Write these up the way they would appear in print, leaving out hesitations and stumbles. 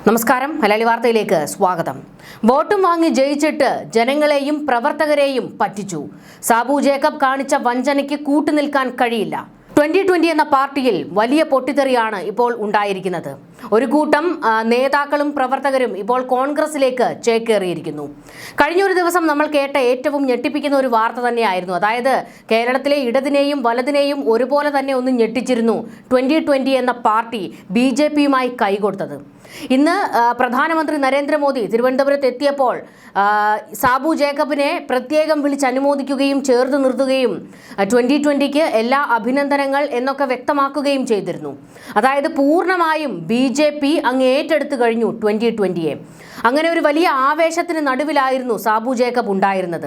നമസ്കാരം, മലയാളി വാർത്തയിലേക്ക് സ്വാഗതം. വോട്ടും വാങ്ങി ജയിച്ചിട്ട് ജനങ്ങളെയും പ്രവർത്തകരെയും പറ്റിച്ചു. സാബു ജേക്കബ് കാണിച്ച വഞ്ചനയ്ക്ക് കൂട്ടുനിൽക്കാൻ കഴിയില്ല. 2020 എന്ന പാർട്ടിയിൽ വലിയ പൊട്ടിത്തെറിയാണ് ഇപ്പോൾ ഉണ്ടായിരിക്കുന്നത്. ഒരു കൂട്ടം നേതാക്കളും പ്രവർത്തകരും ഇപ്പോൾ കോൺഗ്രസിലേക്ക് ചേക്കേറിയിരിക്കുന്നു. കഴിഞ്ഞൊരു ദിവസം നമ്മൾ കേട്ട ഏറ്റവും ഞെട്ടിപ്പിക്കുന്ന ഒരു വാർത്ത തന്നെയായിരുന്നു. അതായത് കേരളത്തിലെ ഇടതിനെയും വലതിനെയും ഒരുപോലെ തന്നെ ഒന്ന് ഞെട്ടിച്ചിരുന്നു 2020 എന്ന പാർട്ടി BJPയുമായി കൈകൊടുത്തത്. ഇന്ന് പ്രധാനമന്ത്രി നരേന്ദ്രമോദി തിരുവനന്തപുരത്ത് എത്തിയപ്പോൾ സാബു ജേക്കബിനെ പ്രത്യേകം വിളിച്ചനുമോദിക്കുകയും ചേർത്ത് നിർത്തുകയും 2020ക്ക് എല്ലാ അഭിനന്ദനങ്ങൾ എന്നൊക്കെ വ്യക്തമാക്കുകയും ചെയ്തിരുന്നു. അതായത് പൂർണ്ണമായും BJP അങ്ങ് ഏറ്റെടുത്തു കഴിഞ്ഞു 2020യെ. അങ്ങനെ ഒരു വലിയ ആവേശത്തിന് നടുവിലായിരുന്നു സാബു ജേക്കബ് ഉണ്ടായിരുന്നത്.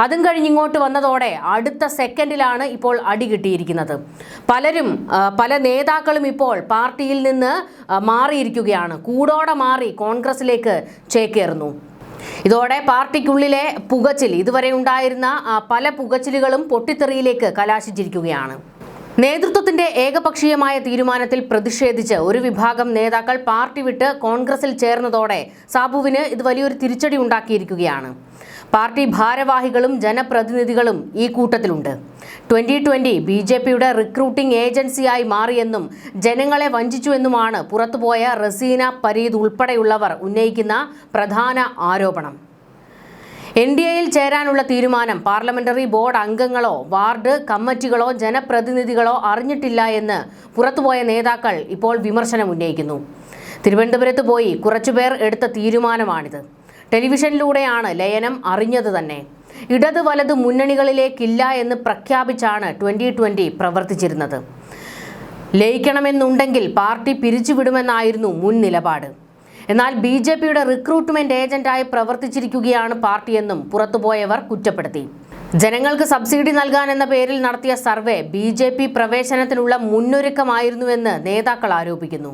അതും കഴിഞ്ഞിങ്ങോട്ട് വന്നതോടെ അടുത്ത സെക്കൻഡിലാണ് ഇപ്പോൾ അടി കിട്ടിയിരിക്കുന്നത്. പല നേതാക്കളും ഇപ്പോൾ പാർട്ടിയിൽ നിന്ന് മാറിയിരിക്കുകയാണ്. കൂടോടെ മാറി കോൺഗ്രസിലേക്ക് ചേക്കേറുന്നു. ഇതോടെ പാർട്ടിക്കുള്ളിലെ പുകച്ചിൽ, ഇതുവരെ ഉണ്ടായിരുന്ന പല പുകച്ചിലുകളും പൊട്ടിത്തെറിയിലേക്ക് കലാശിച്ചിരിക്കുകയാണ്. നേതൃത്വത്തിന്റെ ഏകപക്ഷീയമായ തീരുമാനത്തിൽ പ്രതിഷേധിച്ച് ഒരു വിഭാഗം നേതാക്കൾ പാർട്ടി വിട്ട് കോൺഗ്രസിൽ ചേർന്നതോടെ സാബുവിന് ഇത് വലിയൊരു തിരിച്ചടി ഉണ്ടാക്കിയിരിക്കുകയാണ്. പാർട്ടി ഭാരവാഹികളും ജനപ്രതിനിധികളും ഈ കൂട്ടത്തിലുണ്ട്. 2020 BJPയുടെ റിക്രൂട്ടിംഗ് ഏജൻസിയായി മാറിയെന്നും ജനങ്ങളെ വഞ്ചിച്ചുവെന്നുമാണ് പുറത്തുപോയ റസീന പരീദ് ഉൾപ്പെടെയുള്ളവർ ഉന്നയിക്കുന്ന പ്രധാന ആരോപണം. NDAയിൽ ചേരാനുള്ള തീരുമാനം പാർലമെന്ററി ബോർഡ് അംഗങ്ങളോ വാർഡ് കമ്മിറ്റികളോ ജനപ്രതിനിധികളോ അറിഞ്ഞിട്ടില്ല എന്ന് പുറത്തുപോയ നേതാക്കൾ ഇപ്പോൾ വിമർശനം ഉന്നയിക്കുന്നു. തിരുവനന്തപുരത്ത് പോയി കുറച്ചുപേർ എടുത്ത തീരുമാനമാണിത്. ടെലിവിഷനിലൂടെയാണ് ലയനം അറിഞ്ഞത് തന്നെ. ഇടത് വലത് മുന്നണികളിലേക്കില്ല എന്ന് പ്രഖ്യാപിച്ചാണ് 2020 പ്രവർത്തിച്ചിരുന്നത്. ലയിക്കണമെന്നുണ്ടെങ്കിൽ പാർട്ടി പിരിച്ചുവിടുമെന്നായിരുന്നു മുൻ നിലപാട്. എന്നാൽ BJPയുടെ റിക്രൂട്ട്മെന്റ് ഏജന്റായി പ്രവർത്തിച്ചിരിക്കുകയാണ് പാർട്ടിയെന്നും പുറത്തുപോയവർ കുറ്റപ്പെടുത്തി. ജനങ്ങൾക്ക് സബ്സിഡി നൽകാനെന്ന പേരിൽ നടത്തിയ സർവേ BJP പ്രവേശനത്തിനുള്ള മുന്നൊരുക്കമായിരുന്നുവെന്ന് നേതാക്കൾ ആരോപിക്കുന്നു.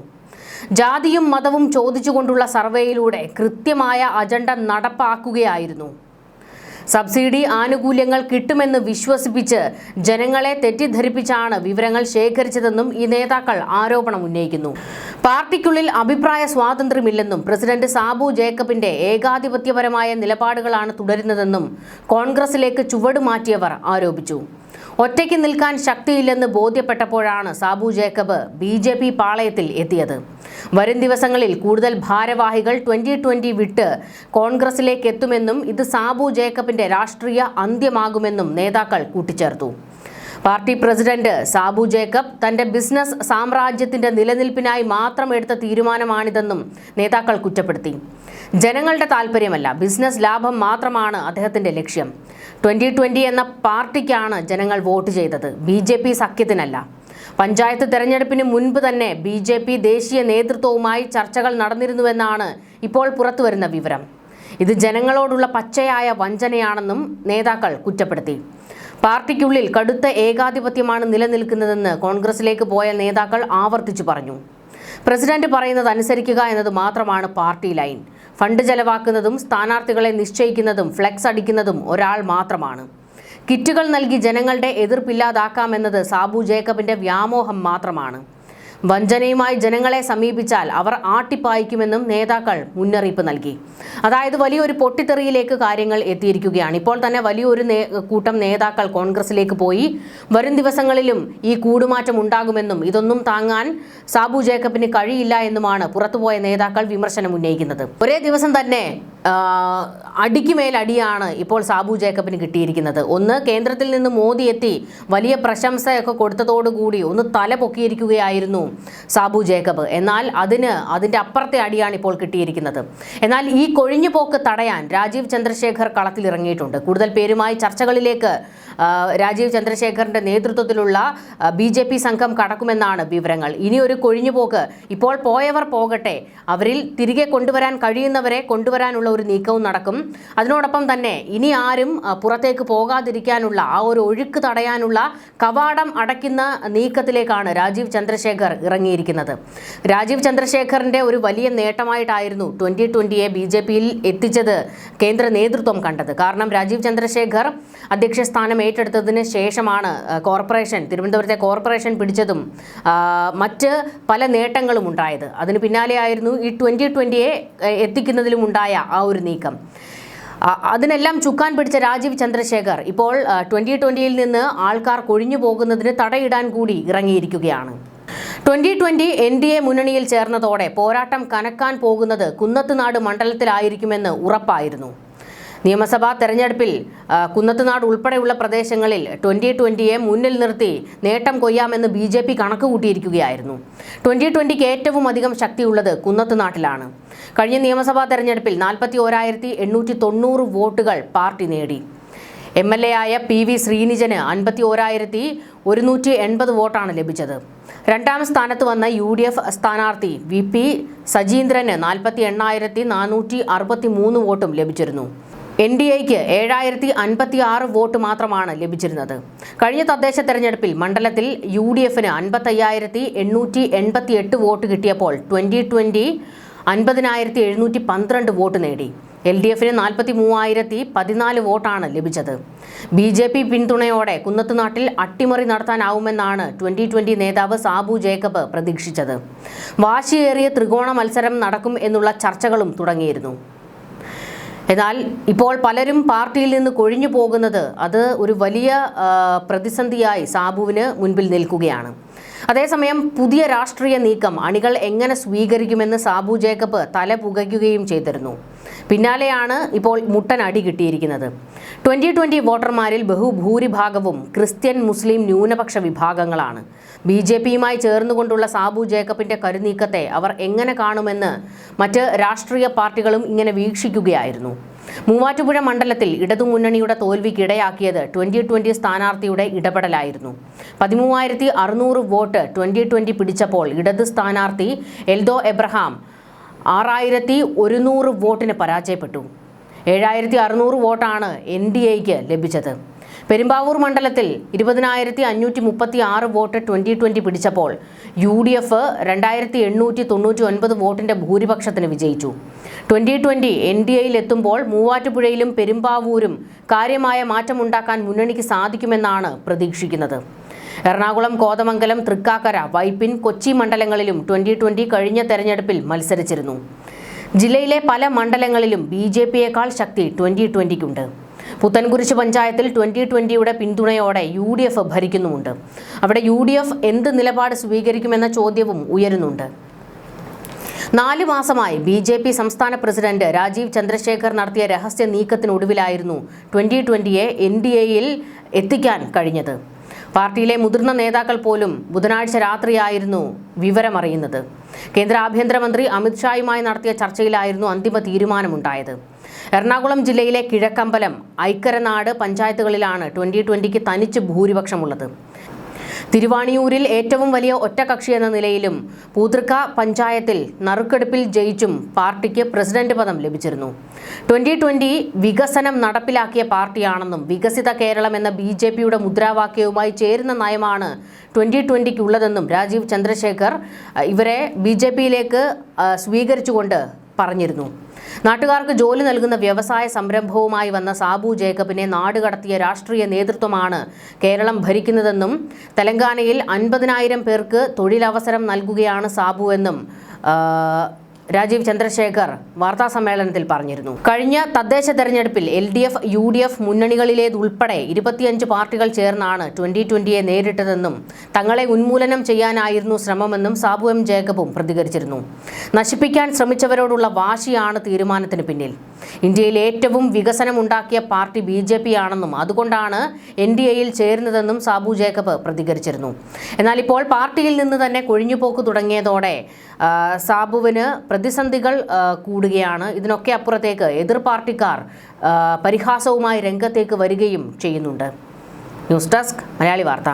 ജാതിയും മതവും ചോദിച്ചുകൊണ്ടുള്ള സർവേയിലൂടെ കൃത്യമായ അജണ്ട നടപ്പാക്കുകയായിരുന്നു. സബ്സിഡി ആനുകൂല്യങ്ങൾ കിട്ടുമെന്ന് വിശ്വസിപ്പിച്ച് ജനങ്ങളെ തെറ്റിദ്ധരിപ്പിച്ചാണ് വിവരങ്ങൾ ശേഖരിച്ചതെന്നും ഈ നേതാക്കൾ ആരോപണം ഉന്നയിക്കുന്നു. പാർട്ടിക്കുള്ളിൽ അഭിപ്രായ സ്വാതന്ത്ര്യമില്ലെന്നും പ്രസിഡന്റ് സാബു ജേക്കബിന്റെ ഏകാധിപത്യപരമായ നിലപാടുകളാണ് തുടരുന്നതെന്നും കോൺഗ്രസിലേക്ക് ചുവടുമാറ്റിയവർ ആരോപിച്ചു. ഒറ്റയ്ക്ക് നിൽക്കാൻ ശക്തിയില്ലെന്ന് ബോധ്യപ്പെട്ടപ്പോഴാണ് സാബു ജേക്കബ് BJP പാളയത്തിൽ എത്തിയത്. വരും ദിവസങ്ങളിൽ കൂടുതൽ ഭാരവാഹികൾ 2020 വിട്ട് കോൺഗ്രസിലേക്ക് എത്തുമെന്നും ഇത് സാബു ജേക്കബിന്റെ രാഷ്ട്രീയ അന്ത്യമാകുമെന്നും നേതാക്കൾ കൂട്ടിച്ചേർത്തു. പാർട്ടി പ്രസിഡന്റ് സാബു ജേക്കബ് തന്റെ ബിസിനസ് സാമ്രാജ്യത്തിന്റെ നിലനിൽപ്പിനായി മാത്രം എടുത്ത തീരുമാനമാണിതെന്നും നേതാക്കൾ കുറ്റപ്പെടുത്തി. ജനങ്ങളുടെ താല്പര്യമല്ല, ബിസിനസ് ലാഭം മാത്രമാണ് അദ്ദേഹത്തിന്റെ ലക്ഷ്യം. 2020 എന്ന പാർട്ടിക്കാണ് ജനങ്ങൾ വോട്ട് ചെയ്തത്, BJP സഖ്യത്തിനല്ല. പഞ്ചായത്ത് തെരഞ്ഞെടുപ്പിന് മുൻപ് തന്നെ BJP ദേശീയ നേതൃത്വവുമായി ചർച്ചകൾ നടന്നിരുന്നുവെന്നാണ് ഇപ്പോൾ പുറത്തുവരുന്ന വിവരം. ഇത് ജനങ്ങളോടുള്ള പച്ചയായ വഞ്ചനയാണെന്നും നേതാക്കൾ കുറ്റപ്പെടുത്തി. പാർട്ടിക്കുള്ളിൽ കടുത്ത ഏകാധിപത്യമാണ് നിലനിൽക്കുന്നതെന്ന് കോൺഗ്രസിലേക്ക് പോയ നേതാക്കൾ ആവർത്തിച്ചു പറഞ്ഞു. പ്രസിഡന്റ് പറയുന്നത് അനുസരിക്കുക എന്നത് മാത്രമാണ് പാർട്ടി ലൈൻ. ഫണ്ട് ചെലവാക്കുന്നതും സ്ഥാനാർത്ഥികളെ നിശ്ചയിക്കുന്നതും ഫ്ലെക്സ് അടിക്കുന്നതും ഒരാൾ മാത്രമാണ്. കിറ്റുകൾ നൽകി ജനങ്ങളുടെ എതിർപ്പില്ലാതാക്കാമെന്നത് സാബു ജേക്കബിന്റെ വ്യാമോഹം മാത്രമാണ്. വഞ്ചനയുമായി ജനങ്ങളെ സമീപിച്ചാൽ അവർ ആട്ടിപ്പായിക്കുമെന്നും നേതാക്കൾ മുന്നറിയിപ്പ് നൽകി. അതായത് വലിയൊരു പൊട്ടിത്തെറിയിലേക്ക് കാര്യങ്ങൾ എത്തിയിരിക്കുകയാണ്. ഇപ്പോൾ തന്നെ വലിയൊരു കൂട്ടം നേതാക്കൾ കോൺഗ്രസിലേക്ക് പോയി. വരും ദിവസങ്ങളിലും ഈ കൂടുമാറ്റം ഉണ്ടാകുമെന്നും ഇതൊന്നും താങ്ങാൻ സാബു ജേക്കബിന് കഴിയില്ല എന്നുമാണ് പുറത്തുപോയ നേതാക്കൾ വിമർശനം ഉന്നയിക്കുന്നത്. ഒരേ ദിവസം തന്നെ അടിക്ക് മേലടിയാണ് ഇപ്പോൾ സാബു ജേക്കബിന് കിട്ടിയിരിക്കുന്നത്. ഒന്ന്, കേന്ദ്രത്തിൽ നിന്ന് മോദി എത്തി വലിയ പ്രശംസയൊക്കെ കൊടുത്തതോടുകൂടി ഒന്ന് തല പൊക്കിയിരിക്കുകയായിരുന്നു സാബു ജേക്കബ്. എന്നാൽ അതിൻ്റെ അപ്പുറത്തെ അടിയാണ് ഇപ്പോൾ കിട്ടിയിരിക്കുന്നത്. എന്നാൽ ഈ കൊഴിഞ്ഞുപോക്ക് തടയാൻ രാജീവ് ചന്ദ്രശേഖർ കളത്തിലിറങ്ങിയിട്ടുണ്ട്. കൂടുതൽ പേരുമായി ചർച്ചകളിലേക്ക് രാജീവ് ചന്ദ്രശേഖറിന്റെ നേതൃത്വത്തിലുള്ള BJP സംഘം കടക്കുമെന്നാണ് വിവരങ്ങൾ. ഇനിയൊരു കൊഴിഞ്ഞുപോക്ക്, ഇപ്പോൾ പോയവർ പോകട്ടെ, അവരിൽ തിരികെ കൊണ്ടുവരാൻ കഴിയുന്നവരെ കൊണ്ടുവരാനുള്ള ഒരു നീക്കവും നടക്കും. അതിനോടൊപ്പം തന്നെ ഇനി ആരും പുറത്തേക്ക് പോകാതിരിക്കാനുള്ള ആ ഒരു ഒഴുക്ക് തടയാനുള്ള കവാടം അടയ്ക്കുന്ന നീക്കത്തിലേക്കാണ് രാജീവ് ചന്ദ്രശേഖർ ഇറങ്ങിയിരിക്കുന്നത്. രാജീവ് ചന്ദ്രശേഖറിന്റെ ഒരു വലിയ നേട്ടമായിട്ടായിരുന്നു 2020 BJPയിൽ എത്തിച്ചത് കേന്ദ്ര നേതൃത്വം കണ്ടത്. കാരണം രാജീവ് ചന്ദ്രശേഖർ അധ്യക്ഷ സ്ഥാനം ഏറ്റെടുത്തതിന് ശേഷമാണ് തിരുവനന്തപുരത്തെ കോർപ്പറേഷൻ പിടിച്ചതും മറ്റ് പല നേട്ടങ്ങളും ഉണ്ടായത്. അതിന് പിന്നാലെയായിരുന്നു ഈ 2020 എത്തിക്കുന്നതിലുമുണ്ടായ ആ ഒരു നീക്കം. അതിനെല്ലാം ചുക്കാൻ പിടിച്ച രാജീവ് ചന്ദ്രശേഖർ ഇപ്പോൾ 2020യിൽ നിന്ന് ആൾക്കാർ കൊഴിഞ്ഞു പോകുന്നതിന് തടയിടാൻ കൂടി ഇറങ്ങിയിരിക്കുകയാണ്. 2020 NDA മുന്നണിയിൽ ചേർന്നതോടെ പോരാട്ടം കനക്കാൻ പോകുന്നത് കുന്നത്തുനാട് മണ്ഡലത്തിലായിരിക്കുമെന്ന് ഉറപ്പായിരുന്നു. നിയമസഭാ തെരഞ്ഞെടുപ്പിൽ കുന്നത്തുനാട് ഉൾപ്പെടെയുള്ള പ്രദേശങ്ങളിൽ 2020യെ മുന്നിൽ നിർത്തി നേട്ടം കൊയ്യാമെന്ന് BJP കണക്കുകൂട്ടിയിരിക്കുകയായിരുന്നു. 2020ക്ക് ഏറ്റവും അധികം ശക്തിയുള്ളത് കുന്നത്തുനാട്ടിലാണ്. കഴിഞ്ഞ നിയമസഭാ തെരഞ്ഞെടുപ്പിൽ 41,890 വോട്ടുകൾ പാർട്ടി നേടി. MLA ആയ PV ശ്രീനിജന് 51,180 വോട്ടാണ് ലഭിച്ചത്. രണ്ടാം സ്ഥാനത്ത് വന്ന UDF സ്ഥാനാർത്ഥി VP സജീന്ദ്രന് 48,463 വോട്ടും ലഭിച്ചിരുന്നു. NDAയ്ക്ക് 7,056 വോട്ട് മാത്രമാണ് ലഭിച്ചിരുന്നത്. കഴിഞ്ഞ തദ്ദേശ തെരഞ്ഞെടുപ്പിൽ മണ്ഡലത്തിൽ UDFന് 55,888 വോട്ട് കിട്ടിയപ്പോൾ 2020 50,712 വോട്ട് നേടി. LDFന് 43,014 വോട്ടാണ് ലഭിച്ചത്. BJP പിന്തുണയോടെ കുന്നത്തുനാട്ടിൽ അട്ടിമറി നടത്താനാവുമെന്നാണ് 2020 നേതാവ് സാബു ജേക്കബ് പ്രതീക്ഷിച്ചത്. വാശിയേറിയ ത്രികോണ മത്സരം നടക്കും എന്നുള്ള ചർച്ചകളും തുടങ്ങിയിരുന്നു. എന്നാൽ ഇപ്പോൾ പലരും പാർട്ടിയിൽ നിന്ന് കൊഴിഞ്ഞു പോകുന്നത് അത് ഒരു വലിയ പ്രതിസന്ധിയായി സാബുവിന് മുൻപിൽ നിൽക്കുകയാണ്. അതേസമയം പുതിയ രാഷ്ട്രീയ നീക്കം അണികൾ എങ്ങനെ സ്വീകരിക്കുമെന്ന് സാബു ജേക്കബ് തല പുകയ്ക്കുകയും ചെയ്തിരുന്നു. പിന്നാലെയാണ് ഇപ്പോൾ മുട്ടൻ അടി കിട്ടിയിരിക്കുന്നത്. 2020 വോട്ടർമാരിൽ ബഹുഭൂരിഭാഗവും ക്രിസ്ത്യൻ മുസ്ലിം ന്യൂനപക്ഷ വിഭാഗങ്ങളാണ്. BJPയുമായി ചേർന്നുകൊണ്ടുള്ള സാബു ജേക്കബിന്റെ കരുനീക്കത്തെ അവർ എങ്ങനെ കാണുമെന്ന് മറ്റ് രാഷ്ട്രീയ പാർട്ടികളും ഇങ്ങനെ വീക്ഷിക്കുകയായിരുന്നു. മൂവാറ്റുപുഴ മണ്ഡലത്തിൽ ഇടതുമുന്നണിയുടെ തോൽവിക്കിടയാക്കിയത് 2020 സ്ഥാനാർത്ഥിയുടെ ഇടപെടലായിരുന്നു. 13,600 വോട്ട് 2020 പിടിച്ചപ്പോൾ ഇടത് സ്ഥാനാർത്ഥി എൽദോ എബ്രഹാം 6,100 വോട്ടിന് പരാജയപ്പെട്ടു. 7,600 വോട്ടാണ് NDAയ്ക്ക് ലഭിച്ചത്. പെരുമ്പാവൂർ മണ്ഡലത്തിൽ 20,536 വോട്ട് 2020 പിടിച്ചപ്പോൾ UDF 2,899 വോട്ടിന്റെ ഭൂരിപക്ഷത്തിന് വിജയിച്ചു. 2020 NDAയിൽ എത്തുമ്പോൾ മൂവാറ്റുപുഴയിലും പെരുമ്പാവൂരും കാര്യമായ മാറ്റമുണ്ടാക്കാൻ മുന്നണിക്ക് സാധിക്കുമെന്നാണ് പ്രതീക്ഷിക്കുന്നത്. എറണാകുളം, കോതമംഗലം, തൃക്കാക്കര, വൈപ്പിൻ, കൊച്ചി മണ്ഡലങ്ങളിലും 2020 കഴിഞ്ഞ തെരഞ്ഞെടുപ്പിൽ മത്സരിച്ചിരുന്നു. ജില്ലയിലെ പല മണ്ഡലങ്ങളിലും BJPയേക്കാൾ ശക്തി 2020ക്കുണ്ട്. പുത്തൻകുരിശ് പഞ്ചായത്തിൽ 2020യുടെ പിന്തുണയോടെ UDF ഭരിക്കുന്നുമുണ്ട്. അവിടെ UDF എന്ത് നിലപാട് സ്വീകരിക്കുമെന്ന ചോദ്യവും ഉയരുന്നുണ്ട്. 4 മാസമായി BJP സംസ്ഥാന പ്രസിഡന്റ് രാജീവ് ചന്ദ്രശേഖർ നടത്തിയ രഹസ്യ നീക്കത്തിനൊടുവിലായിരുന്നു 2020യെ NDAയിൽ എത്തിക്കാൻ കഴിഞ്ഞത്. പാർട്ടിയിലെ മുതിർന്ന നേതാക്കൾ പോലും ബുധനാഴ്ച രാത്രിയായിരുന്നു വിവരമറിയുന്നത്. കേന്ദ്ര ആഭ്യന്തരമന്ത്രി അമിത് ഷായുമായി നടത്തിയ ചർച്ചയിലായിരുന്നു അന്തിമ തീരുമാനമുണ്ടായത്. എറണാകുളം ജില്ലയിലെ കിഴക്കമ്പലം, ഐക്കരനാട് പഞ്ചായത്തുകളിലാണ് 2020ക്ക് തനിച്ച് ഭൂരിപക്ഷമുള്ളത്. തിരുവാണിയൂരിൽ ഏറ്റവും വലിയ ഒറ്റകക്ഷി എന്ന നിലയിലും പൂതൃക്ക പഞ്ചായത്തിൽ നറുക്കെടുപ്പിൽ ജയിച്ചും പാർട്ടിക്ക് പ്രസിഡന്റ് പദം ലഭിച്ചിരുന്നു. 2020 വികസനം നടപ്പിലാക്കിയ പാർട്ടിയാണെന്നും വികസിത കേരളം എന്ന BJPയുടെ മുദ്രാവാക്യവുമായി ചേരുന്ന നയമാണ് 2020ക്കുള്ളതെന്നും രാജീവ് ചന്ദ്രശേഖർ ഇവരെ BJPയിലേക്ക് സ്വീകരിച്ചുകൊണ്ട് പറഞ്ഞിരുന്നു. നാട്ടുകാർക്ക് ജോലി നൽകുന്ന വ്യവസായ സംരംഭവുമായി വന്ന സാബു ജേക്കബിനെ നാടുകടത്തിയ രാഷ്ട്രീയ നേതൃത്വമാണ് കേരളം ഭരിക്കുന്നതെന്നും തെലങ്കാനയിൽ 50,000 പേർക്ക് തൊഴിലവസരം നൽകുകയാണ് സാബു എന്നും രാജീവ് ചന്ദ്രശേഖർ വാർത്താസമ്മേളനത്തിൽ പറഞ്ഞിരുന്നു. കഴിഞ്ഞ തദ്ദേശ തെരഞ്ഞെടുപ്പിൽ LDF, UDF മുന്നണികളിലേതുൾപ്പെടെ 25 പാർട്ടികൾ ചേർന്നാണ് 2020യെ നേരിട്ടതെന്നും തങ്ങളെ ഉന്മൂലനം ചെയ്യാനായിരുന്നു ശ്രമമെന്നും സാബു M. ജേക്കബും പ്രതികരിച്ചിരുന്നു. നശിപ്പിക്കാൻ ശ്രമിച്ചവരോടുള്ള വാശിയാണ് തീരുമാനത്തിന് പിന്നിൽ. ഇന്ത്യയിൽ ഏറ്റവും വികസനമുണ്ടാക്കിയ പാർട്ടി BJPയാണെന്നും അതുകൊണ്ടാണ് NDAയിൽ ചേരുന്നതെന്നും സാബു ജേക്കബ് പ്രതികരിച്ചിരുന്നു. എന്നാൽ ഇപ്പോൾ പാർട്ടിയിൽ നിന്ന് തന്നെ കൊഴിഞ്ഞുപോക്ക് തുടങ്ങിയതോടെ സാബുവിന് പ്രതിസന്ധികൾ കൂടുകയാണ്. ഇതിനൊക്കെ അപ്പുറത്തേക്ക് എതിർ പാർട്ടിക്കാർ പരിഹാസവുമായി രംഗത്തേക്ക് വരികയും ചെയ്യുന്നുണ്ട്. ന്യൂസ് ഡെസ്ക്, മലയാളി വാർത്ത.